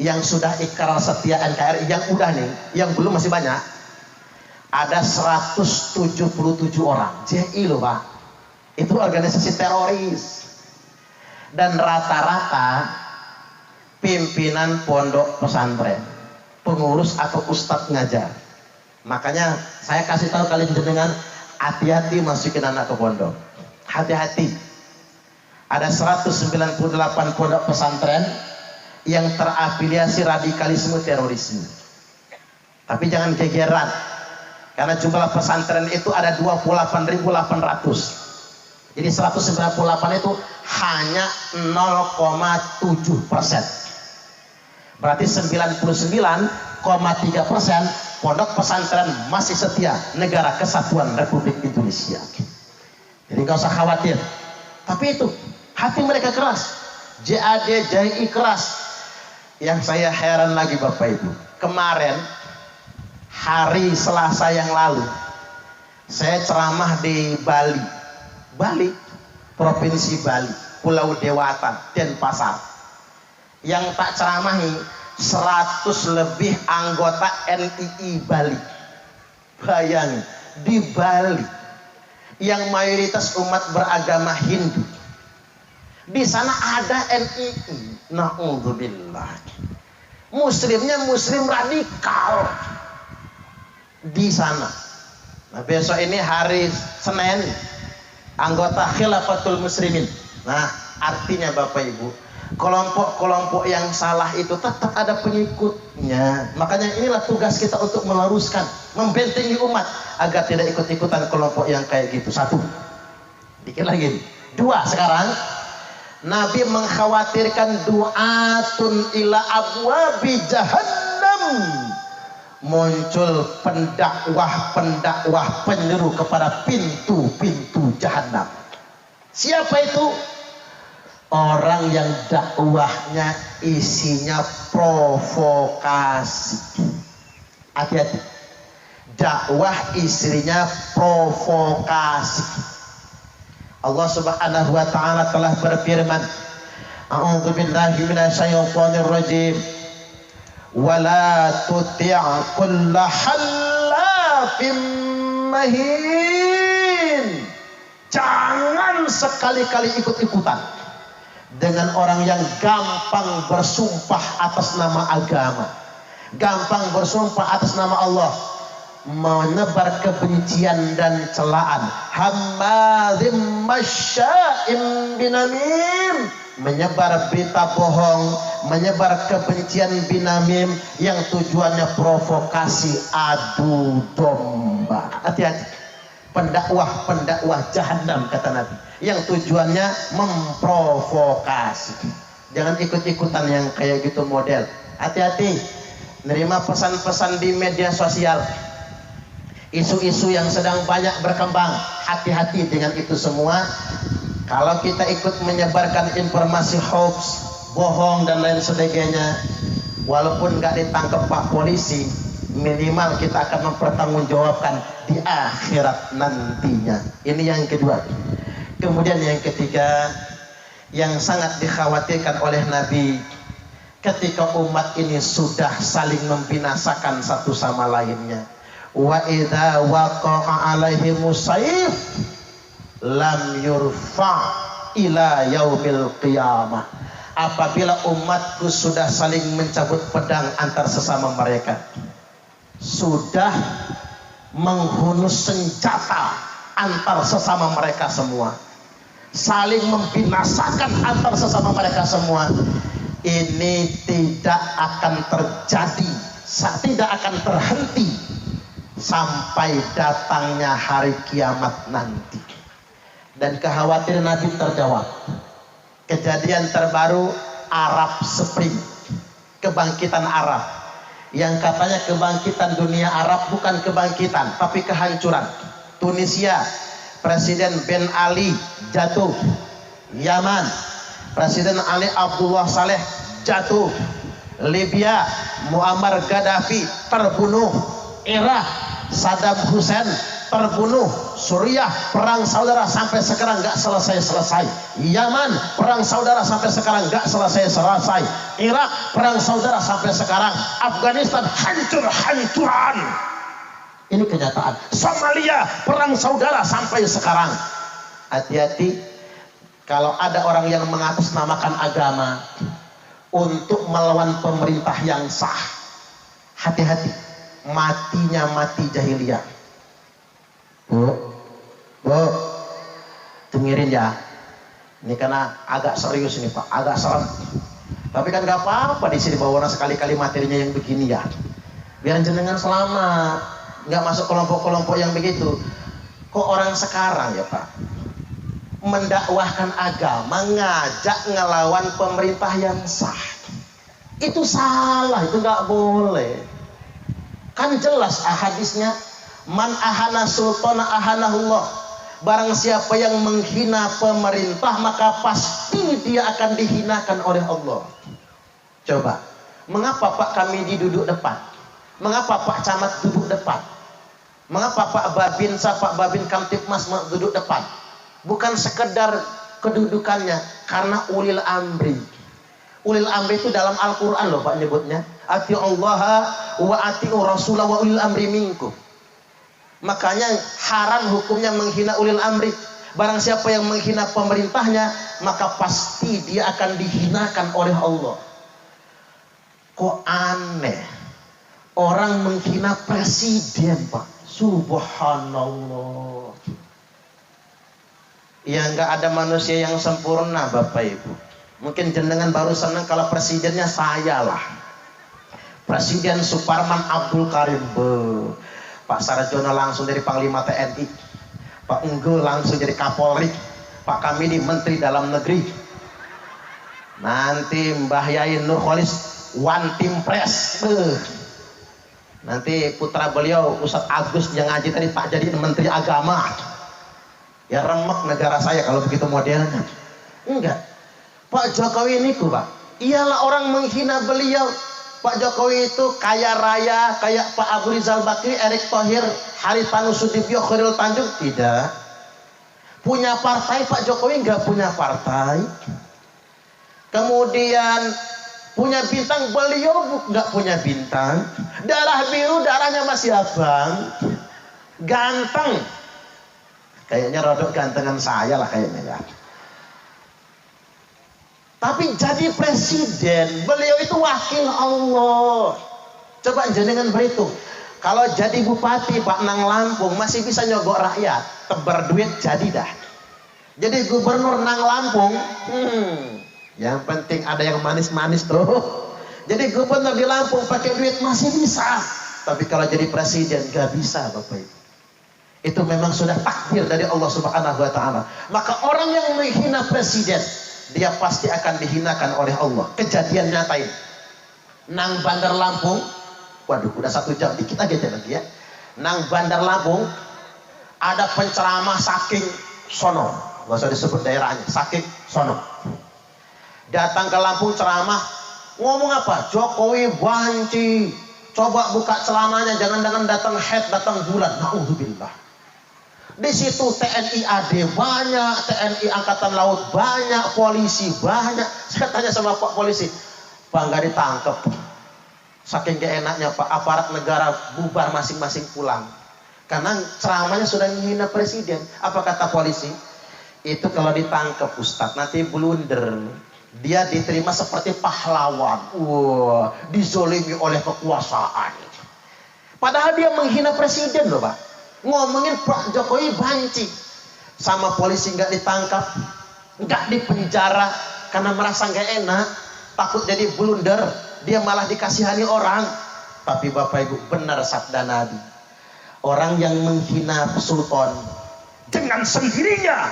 yang sudah ikrar setia NKRI, yang udah nih, yang belum masih banyak. ada 177 orang. JI loh Pak, itu organisasi teroris. Dan rata-rata pimpinan pondok pesantren, pengurus atau ustadz ngajar. Makanya saya kasih tahu kalian jenengan, hati-hati masukin anak ke pondok. Hati-hati. Ada 198 pondok pesantren yang terafiliasi radikalisme terorisme. Tapi jangan gegeran, karena jumlah pesantren itu ada 28.800. Jadi 198 itu hanya 0,7%. Berarti 99,3% pondok pesantren masih setia negara kesatuan Republik Indonesia. Jadi nggak usah khawatir. Tapi itu hati mereka keras, JAD, JI keras. Yang saya heran lagi Bapak Ibu, kemarin hari Selasa yang lalu saya ceramah di Bali, Provinsi Bali, Pulau Dewata, Denpasar. Yang tak ceramahi 100 lebih anggota NII Bali. Bayangin, di Bali yang mayoritas umat beragama Hindu, di sana ada NII. Na'udzubillah. Muslimnya muslim radikal di sana. Nah, besok ini hari Senin, anggota Khilafatul Muslimin. Nah, artinya Bapak Ibu, kelompok-kelompok yang salah itu tetap ada pengikutnya. Makanya inilah tugas kita untuk meluruskan, membentengi umat agar tidak ikut-ikutan kelompok yang kayak gitu. Satu, dikit lagi. Dua, sekarang Nabi mengkhawatirkan du'atun ila abwabi jahannam, muncul pendakwah penyeru kepada pintu-pintu jahanam. Siapa itu? Orang yang dakwahnya isinya provokasi. Hati-hati, dakwah istrinya provokasi. Allah Subhanahu wa taala telah berfirman, A'udzu billahi minasyaitonir rajim. Wala tuti' kulla hallafim mahin. Jangan sekali-kali ikut-ikutan dengan orang yang gampang bersumpah atas nama agama, gampang bersumpah atas nama Allah, menebar kebencian dan celaan. Hammadzim masya'im binamim, menyebar berita bohong, menyebar kebencian binamim yang tujuannya provokasi, adu domba. Hati-hati, pendakwah jahanam kata Nabi, yang tujuannya memprovokasi. Jangan ikut-ikutan yang kayak gitu model. Hati-hati nerima pesan-pesan di media sosial, isu-isu yang sedang banyak berkembang. Hati-hati dengan itu semua. Kalau kita ikut menyebarkan informasi hoax, bohong dan lain sebagainya, walaupun nggak ditangkap Pak polisi, minimal kita akan mempertanggungjawabkan di akhirat nantinya. Ini yang kedua. Kemudian yang ketiga, yang sangat dikhawatirkan oleh Nabi, ketika umat ini sudah saling membinasakan satu sama lainnya. Wa idza waqa'a alaihimus sayf lam yurfa ila yaumil qiyamah. Apabila umatku sudah saling mencabut pedang antar sesama mereka, sudah menghunus senjata antar sesama mereka semua, saling membinasakan antar sesama mereka semua, ini tidak akan terjadi, tidak akan terhenti sampai datangnya hari kiamat nanti. Dan kekhawatiran Nabi terjawab. Kejadian terbaru Arab Spring, kebangkitan Arab, yang katanya kebangkitan dunia Arab bukan kebangkitan tapi kehancuran. Tunisia, Presiden Ben Ali jatuh. Yaman, Presiden Ali Abdullah Saleh jatuh. Libya, Muammar Gaddafi terbunuh. Irak, Saddam Hussein terbunuh. Suriah, perang saudara sampai sekarang nggak selesai-selesai. Yaman, perang saudara sampai sekarang nggak selesai-selesai. Irak, perang saudara sampai sekarang. Afghanistan hancur-hancuran. Ini kenyataan. Somalia, perang saudara sampai sekarang. Hati-hati kalau ada orang yang mengatasnamakan agama untuk melawan pemerintah yang sah. Hati-hati, matinya mati jahiliyah. Bu, dengerin ya. Ini karena agak serius ini Pak, agak serem. Tapi kan gak apa-apa di sini bawa sekali-kali materinya yang begini ya. Biar jenengan selamat, nggak masuk kelompok-kelompok yang begitu. Kok orang sekarang ya Pak, mendakwahkan agama, ngajak ngelawan pemerintah yang sah. Itu salah, itu nggak boleh. Kan jelas hadisnya, man ahana sultana ahanahullah. Barang siapa yang menghina pemerintah, maka pasti dia akan dihinakan oleh Allah. Coba, mengapa Pak kami duduk depan? Mengapa Pak Camat duduk depan? Mengapa Pak Babinsa, Pak Babin Kamtipmas duduk depan? Bukan sekedar kedudukannya, karena ulil amri. Ulil amri itu dalam Al-Quran loh Pak nyebutnya. Ati'ullaha wa ati'u rasulah wa ulil amri minkum. Makanya haram hukumnya menghina ulil amri. Barang siapa yang menghina pemerintahnya, maka pasti dia akan dihinakan oleh Allah. Kok aneh orang menghina presiden Pak? Subhanallah. Ya nggak ada manusia yang sempurna Bapak Ibu. Mungkin jenengan baru senang kalau presidennya saya lah. Presiden Suparman Abdul Karim. Pak Sarjono langsung dari Panglima TNI, Pak Unggul langsung jadi Kapolri, Pak Kamili Menteri Dalam Negeri, nanti Mbah Yai Nurholis One Team Press, nanti putra beliau Ustadz Agus yang ngaji tadi Pak jadi Menteri Agama. Ya remek negara saya kalau begitu modelnya. Enggak, Pak Jokowi ini Pak, iyalah orang menghina beliau. Pak Jokowi itu kaya raya kayak Pak Abu Rizal Bakri, Erick Thohir, Haritanu Sudibyo, Khairul Tanjung? Tidak. Punya partai Pak Jokowi? Enggak punya partai. Kemudian punya bintang? Beliau enggak punya bintang. Darah biru, darahnya masih abang. Ganteng. Kayaknya rodok gantengan saya lah kayaknya ya. Tapi jadi presiden, beliau itu wakil Allah. Coba jenengan berhitung. Kalau jadi bupati Pak Nang Lampung masih bisa nyogok rakyat, tebar duit jadi dah. Jadi gubernur Nang Lampung, yang penting ada yang manis-manis tuh. Jadi gubernur di Lampung pakai duit masih bisa. Tapi kalau jadi presiden gak bisa Bapak Ibu. Itu memang sudah takdir dari Allah Subhanahu Wa Taala. Maka orang yang menghina presiden, dia pasti akan dihinakan oleh Allah. Kejadian nyata ini. Nang Bandar Lampung, waduh udah 1 jam dikit aja lagi ya. Nang Bandar Lampung ada penceramah saking sono, gak usah disebut daerahnya, saking sono. Datang ke Lampung ceramah, ngomong apa? Jokowi banci, coba buka celananya, jangan-jangan datang head, datang bulan. Nauzubillah. Di situ TNI AD banyak, TNI Angkatan Laut banyak, polisi banyak. Saya tanya sama Pak polisi, Pak nggak ditangkap. Saking gak enaknya Pak, aparat negara bubar masing-masing pulang. Karena ceramahnya sudah menghina presiden. Apa kata polisi? Itu kalau ditangkap Ustadz, nanti blunder. Dia diterima seperti pahlawan. Wah, dizolimi oleh kekuasaan. Padahal dia menghina presiden loh Pak. Ngomongin Pak Jokowi banci, sama polisi nggak ditangkap, nggak dipenjara karena merasa nggak enak, takut jadi blunder, dia malah dikasihani orang. Tapi Bapak Ibu, benar sabda Nabi, orang yang menghina sultan dengan sendirinya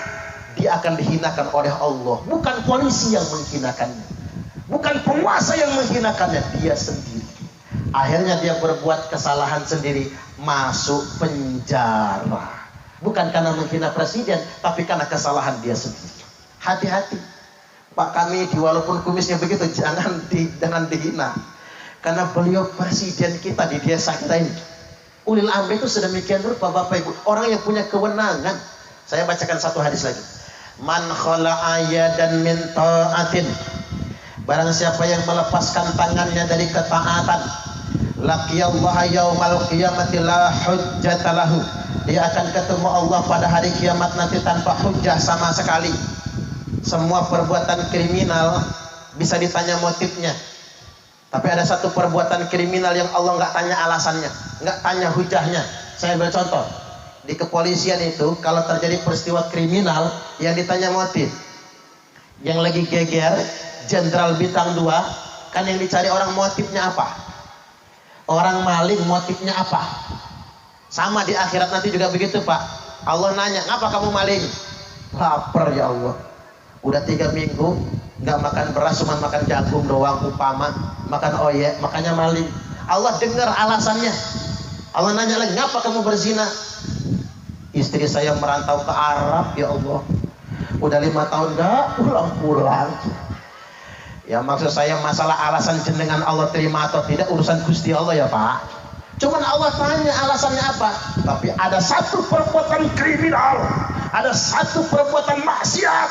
dia akan dihinakan oleh Allah. Bukan polisi yang menghinakannya, bukan penguasa yang menghinakannya, dia sendiri. Akhirnya dia berbuat kesalahan sendiri, masuk penjara. Bukan karena menghina presiden, tapi karena kesalahan dia sendiri. Hati-hati Pak kami, walaupun kumisnya begitu, jangan dihina. Karena beliau presiden kita di desa kita ini. Ulil amri itu sedemikian rupa Bapak Ibu, orang yang punya kewenangan. Saya bacakan satu hadis lagi. Man khala'a yadan min ta'atin, barang siapa yang melepaskan tangannya dari ketaatan, laqiyallaha yaumal qiyamati la hujjata lahu. Dia akan ketemu Allah pada hari kiamat nanti tanpa hujjah sama sekali. Semua perbuatan kriminal bisa ditanya motifnya, tapi ada satu perbuatan kriminal yang Allah nggak tanya alasannya, nggak tanya hujahnya. Saya ambil contoh, di kepolisian itu kalau terjadi peristiwa kriminal yang ditanya motif. Yang lagi geger Jenderal Bintang 2, kan yang dicari orang motifnya apa? Orang maling motifnya apa? Sama di akhirat nanti juga begitu, Pak. Allah nanya, ngapa kamu maling? Lapar ya Allah, udah 3 minggu nggak makan beras, cuma makan jagung doang umpama, makan oyek, makanya maling. Allah dengar alasannya. Allah nanya lagi, ngapa kamu berzina? Istri saya merantau ke Arab ya Allah, udah 5 tahun nggak pulang-pulang. Ya maksud saya masalah alasan jenengan Allah terima atau tidak urusan Gusti Allah ya Pak. Cuman Allah tanya alasannya apa. Tapi ada satu perbuatan kriminal, ada satu perbuatan maksiat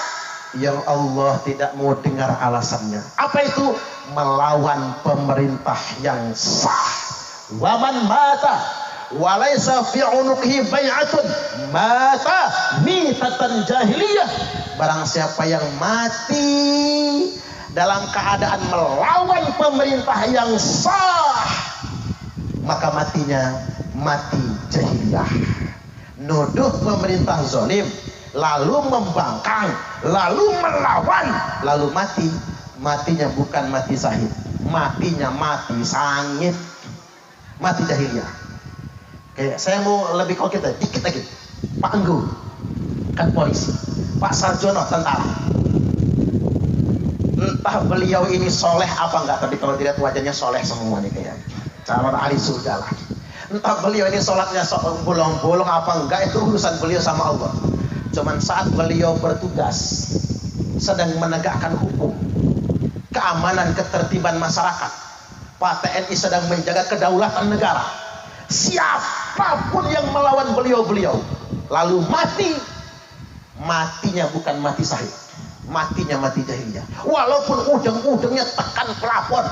yang Allah tidak mau dengar alasannya. Apa itu? Melawan pemerintah yang sah. Waman mata walaysa fi unuqihi bai'atun mata mitatan jahiliyah. Barang siapa yang mati dalam keadaan melawan pemerintah yang sah, maka matinya mati jahiliyah. Nuduh pemerintah zalim, lalu membangkang, lalu melawan, lalu mati. Matinya bukan mati syahid, matinya mati sangit, mati jahiliyah. Kayak saya mau lebih konkret dikit lagi. Pak Enggu kan polisi, Pak Sarjono tentara. Entah beliau ini soleh apa enggak, tapi kalau dilihat wajahnya soleh semua nih kayak calon ahli surga lah. Entah beliau ini sholatnya bolong-bolong apa enggak, itu urusan beliau sama Allah. Cuman saat beliau bertugas sedang menegakkan hukum, keamanan ketertiban masyarakat, Pak TNI sedang menjaga kedaulatan negara, siapapun yang melawan beliau lalu mati, matinya bukan mati syahid, matinya mati jahiliyah. Walaupun ujung-ujungnya tekan pelapon,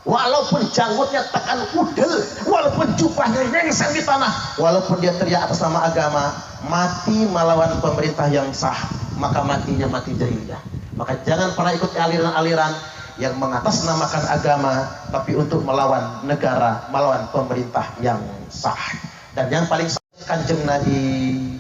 walaupun janggutnya tekan udel, walaupun jubahnya nyengseng di tanah, walaupun dia teriak atas nama agama, mati melawan pemerintah yang sah, maka matinya mati jahiliyah. Maka jangan pernah ikut aliran-aliran yang mengatasnamakan agama tapi untuk melawan negara, melawan pemerintah yang sah. Dan yang paling sah Kanjeng Nabi,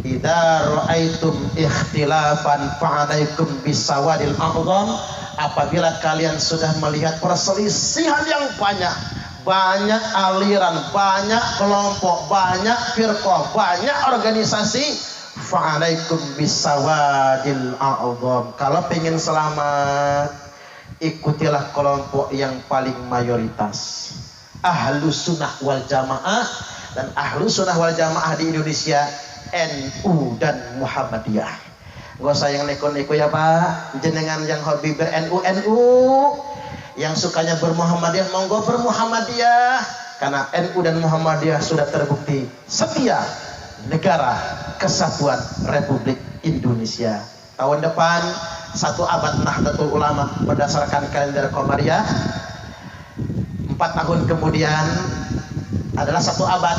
idza ra'aitum ikhtilafan fa'alaikum bisawadil a'dham. Apabila kalian sudah melihat perselisihan yang banyak aliran, banyak kelompok, banyak firqah, banyak organisasi, fa'alaikum bisawadil a'dham. Kalau pengen selamat, ikutilah kelompok yang paling mayoritas, Ahlus Sunnah wal Jamaah. Dan Ahlus Sunnah wal Jamaah di Indonesia NU dan Muhammadiyah. Gak usah yang neko-neko ya Pak. Jenengan yang hobi ber-NU, yang sukanya bermuhammadiyah, monggo bermuhammadiyah. Karena NU dan Muhammadiyah sudah terbukti setia negara kesatuan Republik Indonesia. Tahun depan 1 abad Nahdlatul Ulama berdasarkan kalender Qamariyah. 4 tahun kemudian adalah 1 abad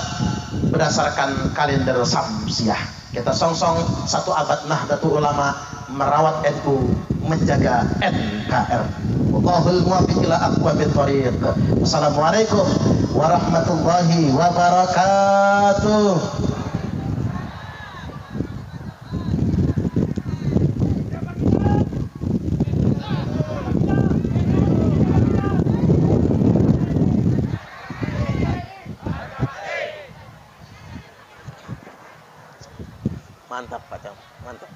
berdasarkan kalender Samsiah. Kita song-song 1 abad Nahdlatul Ulama, merawat NU, menjaga NKRI. Wallahul muwaffiq ila aqwamit thoriq. Wassalamualaikum warahmatullahi wabarakatuh. Mantap Pak Cam, mantap.